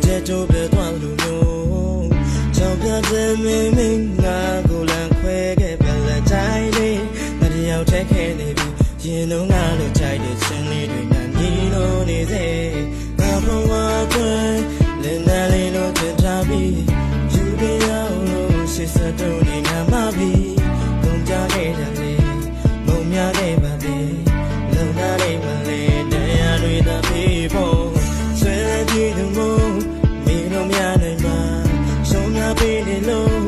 တဲ့တို့ပြသွားလို့မျိုးကြောင်ပြတဲ့မင်းမင်းငါကိုလန်ခွဲခဲ့ပြလက်တိုင်းလေးငါတယောက်ထက်ခဲနေပြီရင်လုံးငါလိုကြိုက်တဲ့ချင်းလေးတွေနဲ့ညီလို့နေစေငါဘဝအတွင်းလင်းနာလေးလို့ထင်ထားပြီးယူပြရောက်လို့ရှစ်စတုံးနေငါမပြီးကုန်ကြခဲ့တယ်လေမုံများခဲ့ပါသေးလုံနာလေးပါလေတရားတွေသာပြီးဖို့ဆွဲကြည့်သူမို့မင်းတို့များနိုင်မှာဆုံးများပြီးနေလို့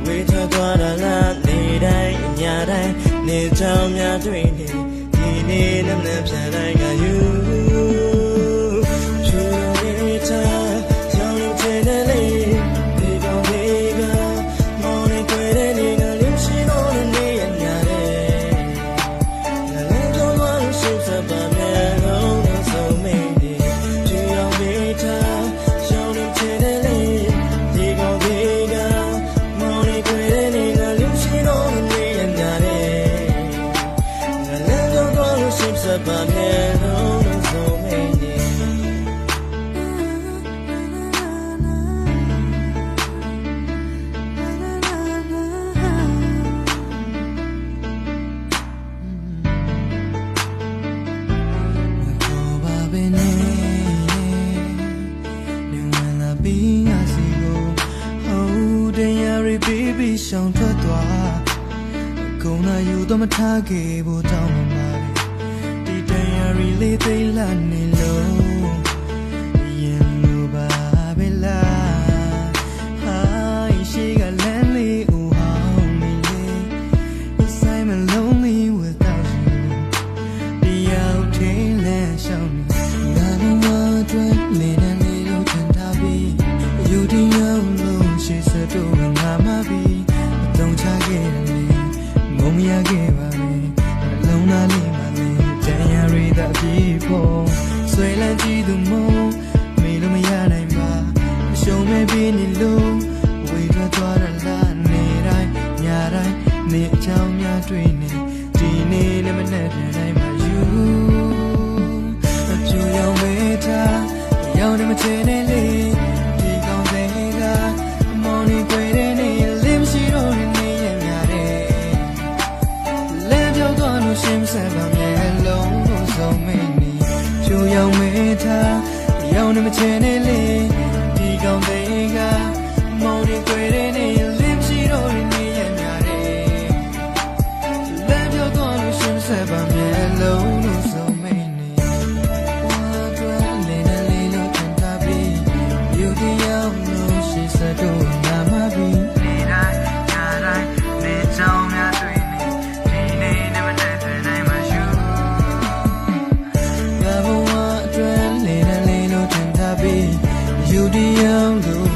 ဝေထွက်သွားတာလားနေတိုင်းအညာတိုင်းနေချောင်းများတွေ့နေဒီနေ့နမပြန်တိုင်းကယူချူရချာရောင်းတဲ့လေးဒီကောင်လေးကမောင်နေကြတဲ့နေကလေးရှိတော့နေရညာတဲ့ငါလည်းတော့မရှိစပါနဲ့တော့ဆုံးမင်းဒီချူရောင်းပေးတာရောင်းတဲ့လေးဒီကောင်လေးကမောင်နေကြတဲ့နေကလေးရှိတော့နေရညာတဲ့ငါလည်းတော့ရှိစပါနဲ့တော့ဆုံးမင်းဒီbaby ရှောင်ထွက်သွားကုန်လာယူတော့မထားခဲ့ဘူးတောင်းမှလာဒီတရားရီလေးသိလာနေလို့ရင်လိုပါပဲလားဟာရှိကလမ်းလေးဦးဟောင်းနေလေ I'm lonely without you ဒီရောက်ထင်းလမ်းရှောင်နေငါတို့မတွေ့နေတယ်လေလို့ထင်ထားပြီးယူတင်ရောက်လို့ရှိစတော့ငါမပြီးအတုံးချခဲ့တယ်ငုံမရခဲ့ပါနဲ့လုံးသားလေးမှလည်းတရားရီသာပြီးဖို့ဆွဲလန်းကြည့်သူမို့မေလို့မရနိုင်ပါအရှုံးမဲ့ပြီးနေလို့ဝေထွက်သွားတာလားနေတိုင်းညတိုင်းနေအချောင်းများတွေ့နေဒီနေ့လည်းမနဲ့ပြန်နိုင်ပါယူအပြူရောင်ဝေးထားရောင်နေမချင်နေလေဒီကောင်းတဲ့ကမောင်နေကြတဲ့နေလေးမရှိတော့နေရများတယ်လဲပြောတော့လို့ရှင်းစက်ပါမယ်လုံးလို့ဆုံးမင်းနေဖြူရောင်မေးထားရောင်နေမချင်နေလေဒီကောင်းတဲ့ကမောင်နေကြတဲ့နေလေးမရှိတော့နေရများတယ်လဲပြောတော့လို့ရှင်းစက်ပါမယ်လုံးလို့ဆုံးမင်းနေဝါတွဲလေးနဲ့လေးလို့ထင်တာပြီးယူတယောက်လို့ရှိစတော့ငါမပြီးနေတိုင်းညတိုင်းနေချောင်းများတွေ့နေဒီနေ့နဲ့မနဲ့ပြန်နိုင်မှယူငါဘဝအတွင်းလေးနဲ့လေးလို့ထင်တာပြီးယူတယောက်လို့